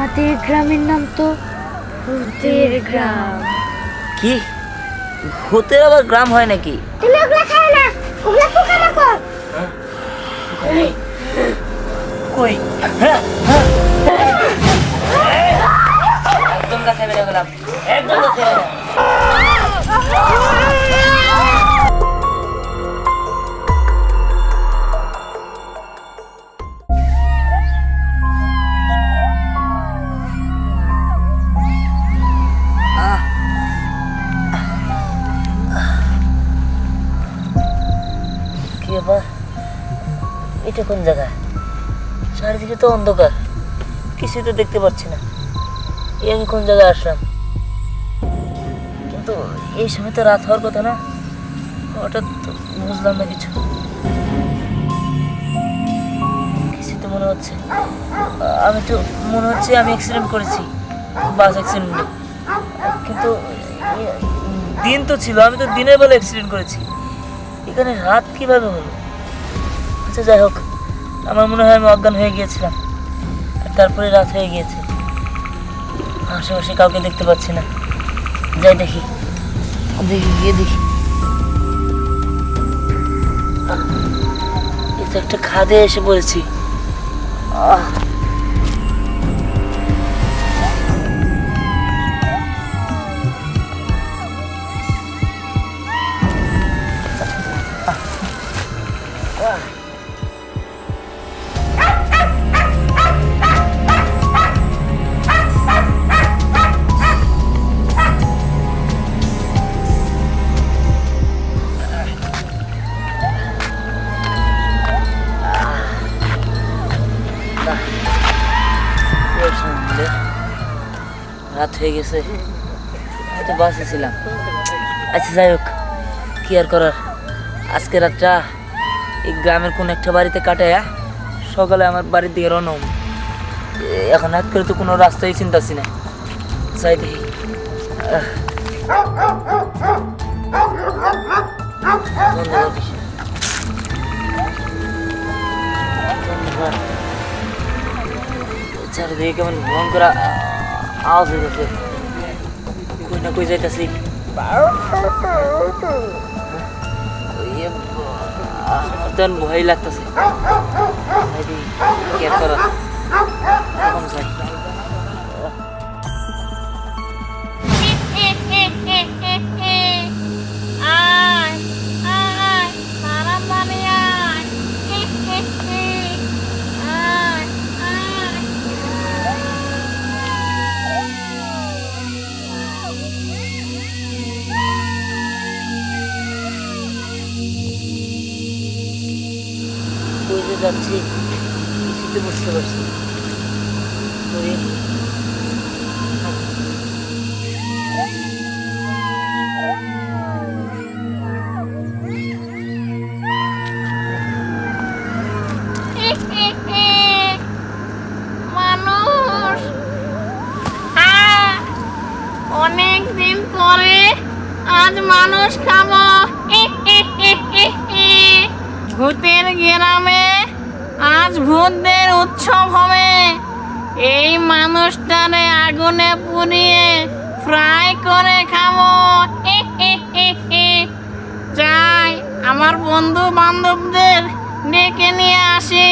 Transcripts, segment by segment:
আমাদের গ্রামের নাম তো ভূতের গ্রাম। কি ভূতের আবার গ্রাম হয় নাকি? তুমি ওগুলা খাও না, ওগুলা পোকামাকড়। কই একদম কাছে বেরিয়ে গেলাম, একদম কাছে বেরিয়ে কি ব্যাপার? এটা কোন জায়গা? চারিদিকে তো অন্ধকার, কিছুই তো দেখতে পাচ্ছি না। আমি কোন জায়গায় আসলাম? কিন্তু এই সময় তো রাত হওয়ার কথা না, হঠাৎ বুঝলাম না কিছু। কিছু তো মনে হচ্ছে, মনে হচ্ছে আমি অ্যাক্সিডেন্ট করেছি, বাস অ্যাক্সিডেন্টে। কিন্তু দিন তো ছিল, আমি তো দিনের বেলা অ্যাক্সিডেন্ট করেছি, এখানে রাত কিভাবে হলো? আচ্ছা যাই হোক, আমার মনে হয় আমি অজ্ঞান হয়ে গিয়েছিলাম, আর তারপরে রাত হয়ে গিয়েছে। আশেপাশে কাউকে দেখতে পাচ্ছি না, যাই দেখি, গিয়ে দেখি। এই তো একটা খাদে এসে পড়েছি। রাত হয়ে গেছে, হয়তো বাসে ছিলাম। আচ্ছা যাই হোক, কি আর করার, আজকে রাতটা এই গ্রামের কোন একটা বাড়িতে কাটায় সকালে আমার বাড়ির দিকে রওনা হবো। এখন হাত করে তো কোনো রাস্তায় চিন্তাছি না, যাই দেখি। চারিদিকে কেমন ভয়ঙ্কর আওয়াজ হইতেছে, কই না কই যাইতেছি। ভয় লাগতেছে, যাচ্ছি কিছুতে বুঝতে পারছি না। মানুষ অনেক দিন পরে আজ মানুষ খাবো। ভূতের গ্রামে আজ ভূতদের উৎসব হবে। এই মানুষটারে আগুনে পুড়িয়ে ফ্রাই করে খাবো। যাই আমার বন্ধু বান্ধবদের ডেকে নিয়ে আসি।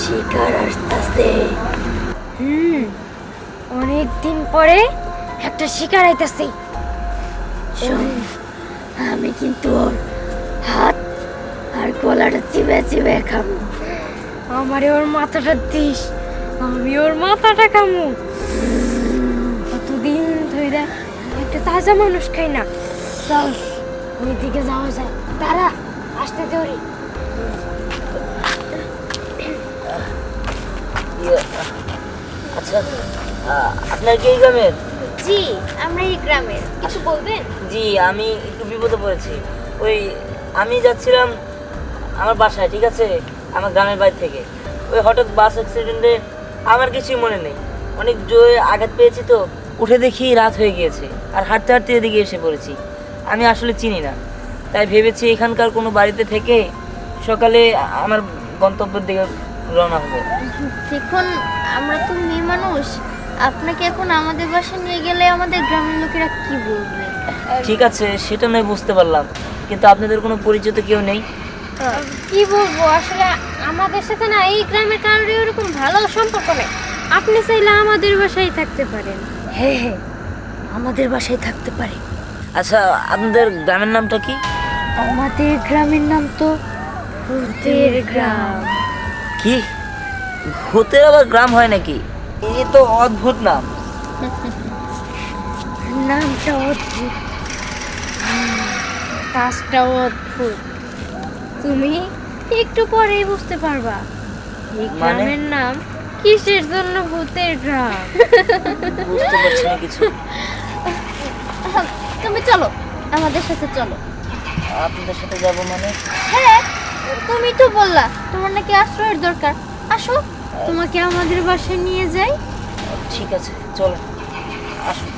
শিকার আসতেছে। অনেক দিন পরে একটা শিকার আইতাছে। আমি কিন্তু ওর হাত আর গলাটা চিবে চিবে খাবো। আমারে ওর মাথাটা দিস, আমি ওর মাথাটা খামু। কতদিন ধরে একটা তাজা মানুষ খাই না। চল ওইদিকে যাওয়া যায়, তারা আসতে দেরি। আচ্ছা, আপনার কি এই গ্রামের? জি, আমরা এই গ্রামের। কিছু বলবেন? জি, আমি একটু বিপদে পড়েছি, ওই আমি যাচ্ছিলাম আমার বাসায়, ঠিক আছে, আমার গ্রামের বাড়ি থেকে। ওই হঠাৎ বাস অ্যাক্সিডেন্টে আমার কিছুই মনে নেই, অনেক জোরে আঘাত পেয়েছি তো, উঠে দেখি রাত হয়ে গিয়েছে আর হাঁটতে হাঁটতে এদিকে এসে পড়েছি। আমি আসলে চিনি না, তাই ভেবেছি এখানকার কোনো বাড়িতে থেকে সকালে আমার গন্তব্যের দিকে রওনা হবো। দেখুন, আমরা তো মেয়ে মানুষ, আপনাকে এখন আমাদের বাসায় নিয়ে গেলে আমাদের গ্রামের লোকেরা কি বলবে? ঠিক আছে, সেটা নয় বুঝতে পারলাম, কিন্তু আপনাদের কোনো পরিচিত কেউ নেই? কি বলবো, আসলে আমাদের সাথে না এই গ্রামের কারোর এরকম ভালো সম্পর্ক নেই। আপনি চাইলে আমাদের বাসায় থাকতে পারেন। হ্যাঁ হ্যাঁ, আমাদের বাসায় থাকতে পারে। আচ্ছা, আপনাদের গ্রামের নামটা কি? আমাদের গ্রামের নাম তো ভূতের গ্রাম। কি, ভূতের আবার গ্রাম হয় নাকি? এই তো অদ্ভুত নাম। নামটা অদ্ভুত, কাজটাও অদ্ভুত। তুমি একটু পরেই বুঝতে পারবা এই গ্রামের নাম কিসের জন্য ভূতের গ্রাম। বুঝতে পারছি না কিছু। তুমি চলো, আমাদের সাথে চলো। আপনাদের সাথে যাব মানে? হ্যাঁ, তুমি তো বললা তোমার নাকি আশ্রয়ের দরকার। আসো, তোমাকে আমাদের বাসায় নিয়ে যাই। ঠিক আছে, চলো, আসুন।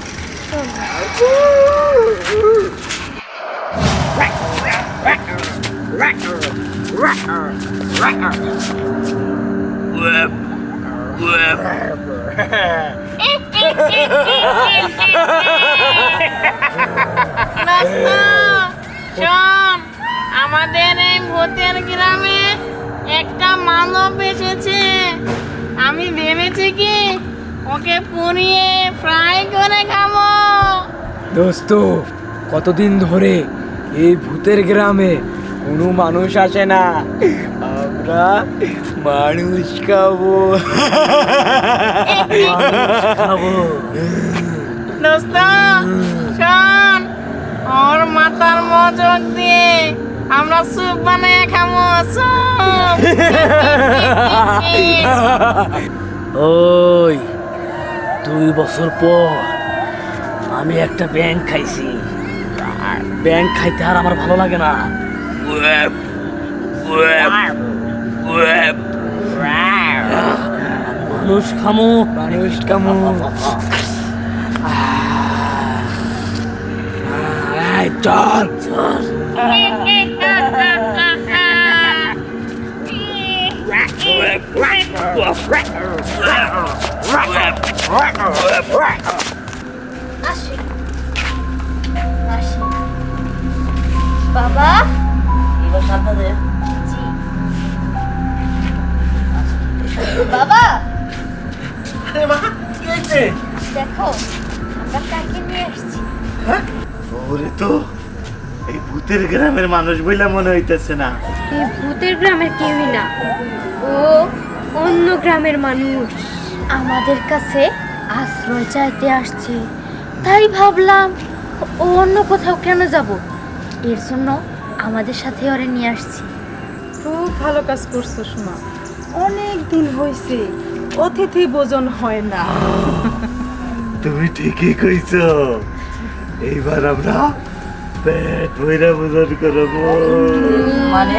শোন, আমাদের এই ভূতের গ্রামে একটা মানব এসেছে। আমি ভেবেছি কি ওকে পুড়িয়ে ফ্রাই করে খাবো। দোস্ত, কতদিন ধরে এই ভূতের গ্রামে কোনো মানুষ আসে না, আমরা মানুষ খাবো। দোস্ত শোন, ওর মাথার মজক দিয়ে আমরা স্যুপ বানিয়ে খাবো, স্যুপ। ওই 2 বছর পর আমি একটা ব্যাংক খাইছি। ব্যাংক খাইতে আর আমার ভালো লাগে না। মানুষ খামো, মানুষ খামো। চল আসি আসি। বাবা, এবার সাবধানে। বাবা কি হয়েছে? দেখো, আমরা কাকে নিয়ে আসছি। ওরে তো এই ভূতের গ্রামের মানুষ বইলা মনে হইতেছে না। এই ভূতের গ্রামের কেউই না, ও অন্য গ্রামের মানুষ। আমাদের কাছে আশ্রয় চাইতে আসছে, তাই ভাবলাম ও অন্য কোথাও কেন যাব, এর জন্য আমাদের সাথে ওরে নিয়ে আসছি। খুব ভালো কাজ করছো শোনা, অনেক দিন হয়েছে অতিথি ভোজন হয় না। তুমি ঠিকই কইছো, এইবার আমরা পেট ভইরা ভোজন করবো। মানে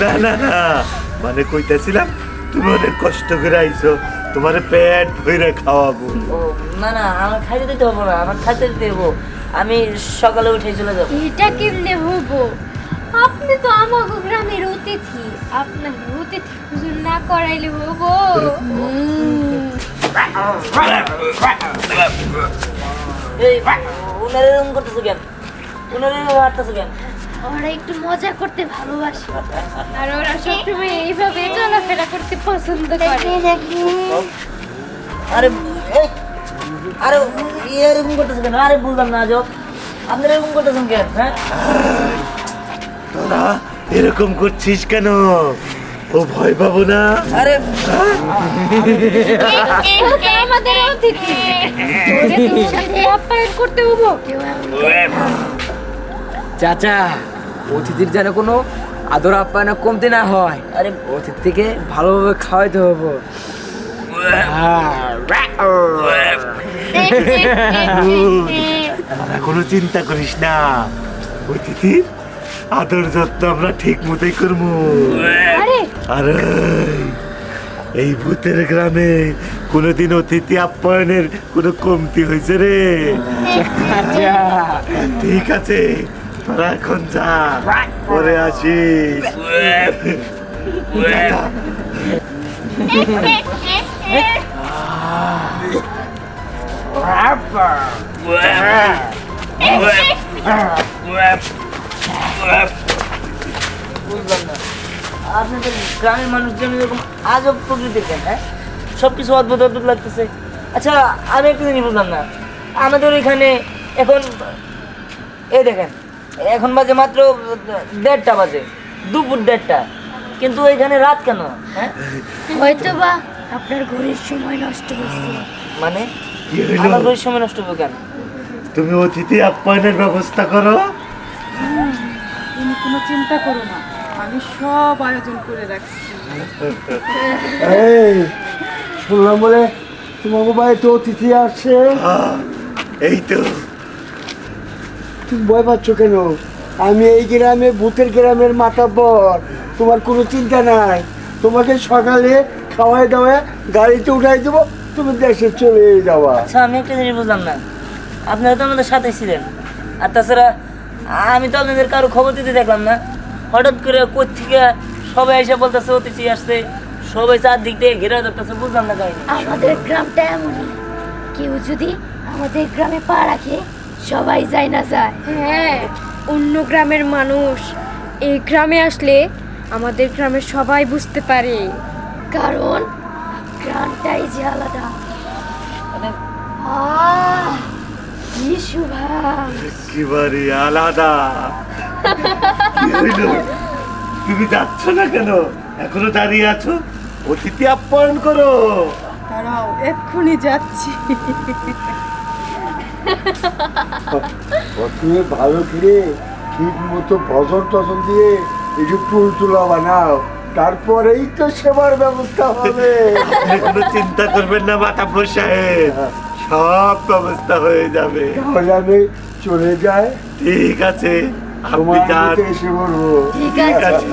না না না, মানে কইতাছিলাম তুমি অনেক কষ্ট করে আইছো, তোমার পেট ভইরা খাওয়াবো। ও না না, আমার খাইতে দিতে হবো না, আমার খাইতে দিতে হবো। আমি সকালে উঠে চলে যাবো। এটা কেমনে হবো? আপনি তো আমাগো গ্রামের অতিথি, আপনার অতিথি ভোজন না করাইলে হবো? এই উনারে এরকম করতেছো কেন? উনারে হাঁটতেছো কেন? ওরা একটু মজা করতে ভালোবাসে, আর ওরা সবসময় এইভাবে চলাফেরা করতে পছন্দ করে। আরে এই, আরে এরকম করতেছো কেন? আরে বুঝলাম না, আজব আপনারা এরকম করতেছেন কেন? হ্যাঁ, তোরা এরকম করছিস কেন? ও ভয় পাবো না? আরে ও তো আমাদের অতিথি, ওরে তোর সাথে আপ্যায়ন করতে হবো। কেউ চাচা, অতিথির যেন কোনো আদর আপ্যায়ন কমতে না হয়, আরে অতিথিকে ভালোভাবে খাওয়াইতে হবে। তোরা কোনো চিন্তা করিস না, অতিথির আদর যত্ন আমরা ঠিক মতোই করবো। আরে আরে এই ভূতের গ্রামে কোনোদিন অতিথি আপ্যায়নের কোনো কমতি হয়েছে রে? ঠিক আছে, তোরা এখন যা, পরে আসিস। যা। বুঝলাম না আপনাদের গ্রামের মানুষজন এরকম আজব প্রকৃতির কেন? হ্যাঁ, সব কিছু অদ্ভুত অদ্ভুত লাগতেছে। আচ্ছা, আমি একটা জিনিস বুঝলাম না, আমাদের এখানে এখন এই দেখেন, এখন বাজে মাত্র 1:30 বাজে, দুপুর 1:30, কিন্তু এখানে রাত কেন? হ্যাঁ, হয়তো বা আপনার ঘড়ির সময় নষ্ট হয়েছে। মানে কি হইলো? আমার ঘড়ির সময় নষ্ট হবে কেন? তুমি অতিথি আপ্যায়নের ব্যবস্থা করো। তুমি কোনো চিন্তা করো না, আমি সব আয়োজন করে রাখছি। এই শুনলাম বলে তোমাকে বাড়িতে অতিথি আসছে, এই তো তুমি ভয় পাচ্ছ কেন? আমি এই গ্রামে ভূতের গ্রামের মাতাব্বর, তোমার কোনো চিন্তা নাই। তোমাকে সকালে খাওয়াই দাওয়ায় গাড়িতে উঠাই দেবো, তুমি দেশে চলে যাওয়া। আচ্ছা, আমি একটা জিনিস বুঝলাম না, আপনারা তো আমাদের সাথে ছিলেন, আর তাছাড়া আমি তো আপনাদের কারো খবর দিতে দেখলাম না। হঠাৎ করে কোত্থেকে সবাই এসে বলতেছে অতিথি আসছে, সবাই চারদিক থেকে ঘেরা ধরতেছে, বুঝলাম না কাহিনী। আমাদের গ্রামটা এমনই, কেউ যদি আমাদের গ্রামে পা রাখে সবাই যায় না যায়। হ্যাঁ, অন্য গ্রামের মানুষ এই গ্রামে আসলে আমাদের গ্রামের সবাই বুঝতে পারে, কারণ গ্রামটাই যে আলাদা। মানে কি সুভাষ! একেবারে আলাদা। কি হইলো? তুমি যাচ্ছ না কেন? এখনো দাঁড়িয়ে আছো? অতিথি আপ্যায়ন করো। দাঁড়াও, এক্ষুনি যাচ্ছি। তুমি ভালো করে ঠিক মতো ভজন টজন দিয়ে একটু টুল তুলা বানাও, তারপরেই তো সেবার ব্যবস্থা হবে। আপনি কোনো চিন্তা করবেন না মাতাব্বর সাহেব, সব ব্যবস্থা হয়ে যাবে। তাহলে আমি চলে যাই, ঠিক আছে, আপনি তোমার যান। বাড়িতে এসে বলবো। ঠিক ঠিক আছে, আছে।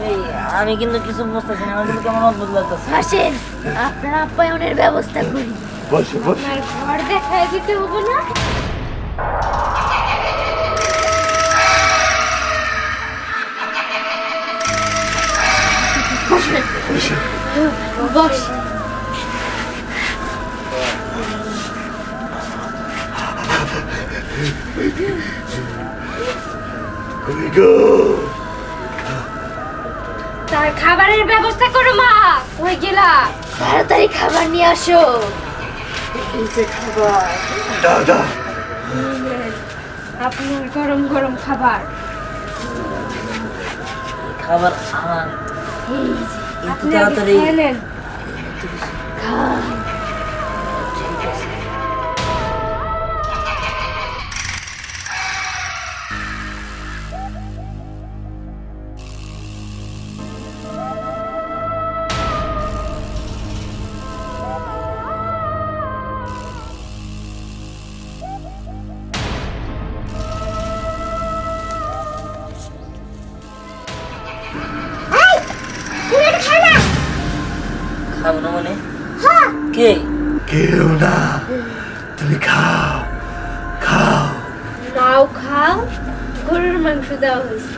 এই আমি কিন্তু কিছু বুঝতেছি না, আমার কিন্তু কেমন অদ্ভুত লাগতেছে। আসেন আপনার আপ্যায়নের ব্যবস্থা করি। বসো বসো। আপনার ঘর দেখায় দিতে হবে না? বস। কই গো? তার খাবারের ব্যবস্থা করো মা। কই গেলা? তাড়াতাড়ি খাবার নিয়ে আসো। দাদা, আপনার গরম গরম খাবার। খাবার আমার এই যে, একটু আপনি আগে তাড়াতাড়ি। খেয়ে নেন। খান। ঠিক আছে। খাবো না মানে? কে? কেউ না, তুমি খাও খাও। নাও খাও, গরুর মাংস দেওয়া হয়েছে।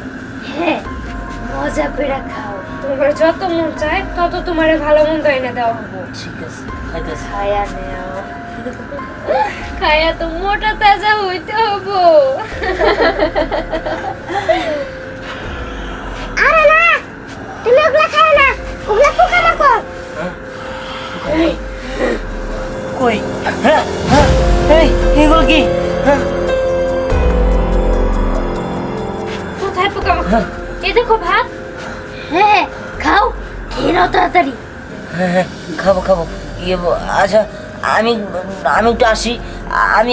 হ্যাঁ, মজা করে খাও। তোমার যত মন চায় তত তোমার ভালো মন্দ এনে দেওয়া হবো। ঠিক আছে, খাইতেছি। খায়া নেও, খায়া তো মোটা তাজা হইতে হবো। আরে না, তুমি ওগুলা খাও না, ওগুলা পোকামাকড়। কই? হ্যাঁ হ্যাঁ, এই এগুলো কি? হ্যাঁ, কোথায় পোকামাকড়? এই দেখো ভাত। হ্যাঁ, খাও, খেয়ে নাও তাড়াতাড়ি। হ্যাঁ হ্যাঁ, খাবো খাবো। আচ্ছা, আমি আমি একটু আসি, আমি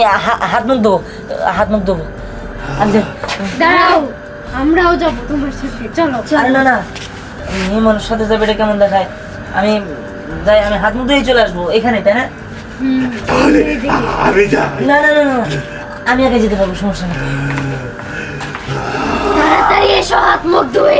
হাত মুখ দেবো, হাত মুখ দেবো। আচ্ছা, দাঁড়াও, আমরাও যাবো তোমার সাথে। চলো আরে না না, মেয়ে মানুষ সাথে যাবে এটা কেমন দেখায়? আমি যাই, আমি হাত মুখ ধুয়ে চলে আসবো এখানে, তাই না? তাহলে আমি যাই। না না না না, আমি আগে যেতে পারবো, সমস্যা নেই। এসো হাত মুখ ধুয়ে।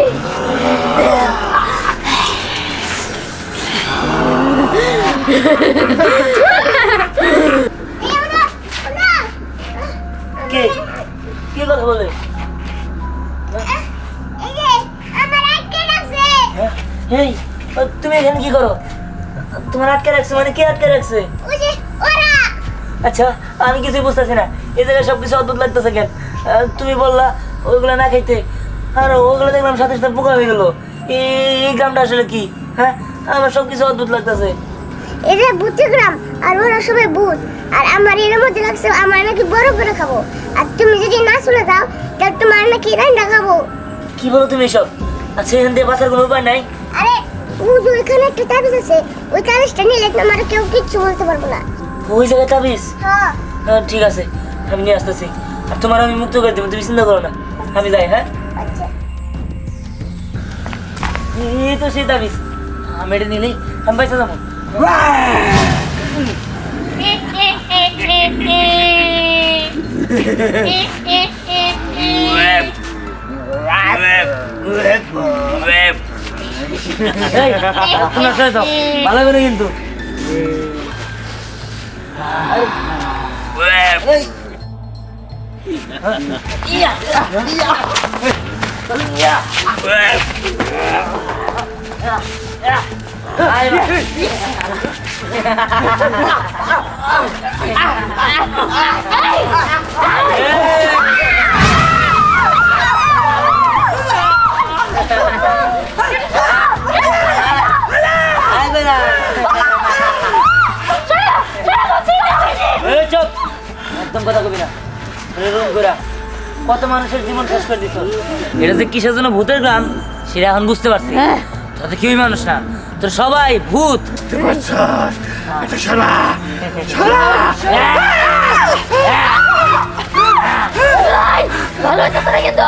কে কি কথা বলে? হ্যাঁ? এই তুমি এখানে কি করো? তোমার আটকে রাখছে মানে কে আটকে রাখছে? আচ্ছা আমি কিছুই বুঝতেছি না, এই জায়গায় সবকিছু অদ্ভুত লাগতেছে কেন? তুমি বললা ওইগুলো না খাইতে, আর ওগুলো দেখলাম সাথে সাথে পোকা হয়ে গেলো। এই গ্রামটা আসলে কি? হ্যাঁ, আমার সবকিছু অদ্ভুত লাগতেছে। এটা ভূত গ্রাম, আর ওরা সবাই ভূত। আর আমার এর মধ্যে লাগছে আমার নাকি বড় করে খাবো, আর তুমি যদি না শুনে দাও তাহলে তোমার নাকি রান্না খাবো। কি বলো তুমি এসব? আচ্ছা এখান থেকে বাঁচার কোনো উপায় নাই? আরে ওই যে ওইখানে একটা তাবিজ আছে, ওই তাবিজটা নিলে তোমার কেউ কিচ্ছু বলতে পারবো না। ওই জায়গায় তাবিজ? হ্যাঁ হ্যাঁ ঠিক আছে, আমি নিয়ে আসতেছি। আর তোমার আমি মুক্ত করে দেবো, তুমি চিন্তা করো না। আমি যাই। হ্যাঁ, আচ্ছা। এই তো সেই তাবিজ, আমি এটা নিলেই আমি পয়সা যাবো। ভালো করে কিন্তু একদম কথা কবি না, কত মানুষের জীবন শেষ করে দিত। এটা যে কিসের জন্য ভূতের গ্রাম সেটা এখন বুঝতে পারছি। তাতে কেউই মানুষ না, তোর সবাই ভূত। ভালো হইতেছে না কিন্তু।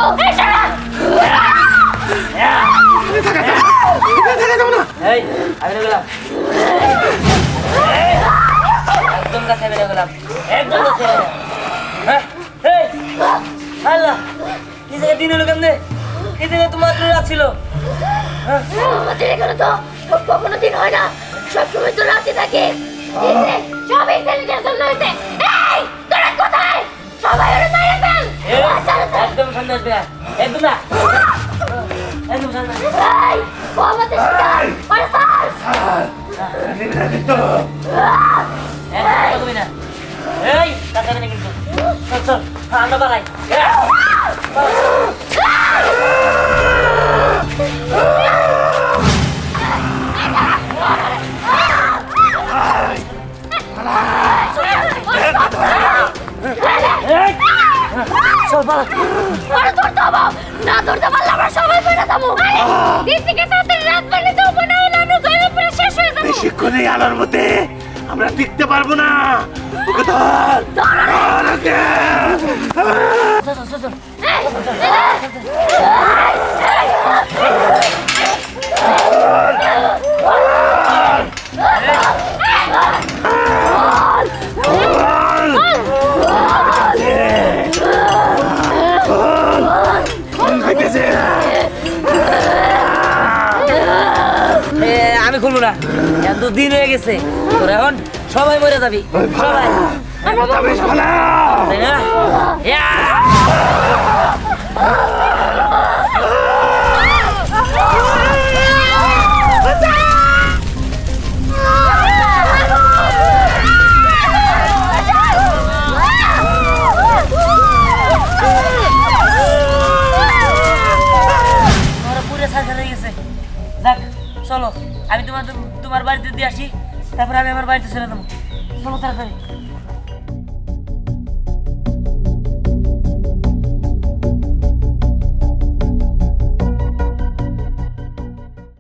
এই আমি গেলাম, একদম কাছে বেড়ে গেলাম, একদম কাছে। হ্যাঁ, এই আল্লাহ, এই জায়গায় দিন হলো কেমনে? এই জায়গায় তোমার রাত ছিল। আমাদের এখানে তো কখনো দিন হয় না, সবসময় তো রাতে থাকে। সব এই ছেলেটার জন্য হয়েছে। এই তোরা কোথায়? সবাই ওরে মাইরে ফেল। একদম সামনে আসবে না, একদম না, একদম সামনে। এই ও আমাদের শিকার, ওরে ছাড়। কথা কবি না। এই কাছে না কিন্তু, চল চল আমরা পালাই। চল পালা। ওরে ধরতে হবে, না ধরতে পারলে আমরা সবাই মরে যাবো। দিন থেকে তাড়াতাড়ি রাত বাড়লে তো মনে হলো আমরা জলে পুরো শেষ হয়ে যাবো। বেশিক্ষণ এই আলোর মধ্যে আমরা টিকতে পারবো না। ওকে ধর, ধর ওকে। চল চল চল। আমি খুলবো না, এত দিন হয়ে গেছে, তোর এখন সবাই মরে যাবি, সবাই। তাই না? চলো আমি তোমার বাড়িতে দিয়ে আসি, তারপরে আমি আমার বাড়িতে ছেড়ে দেবো। চলো তাড়াতাড়ি।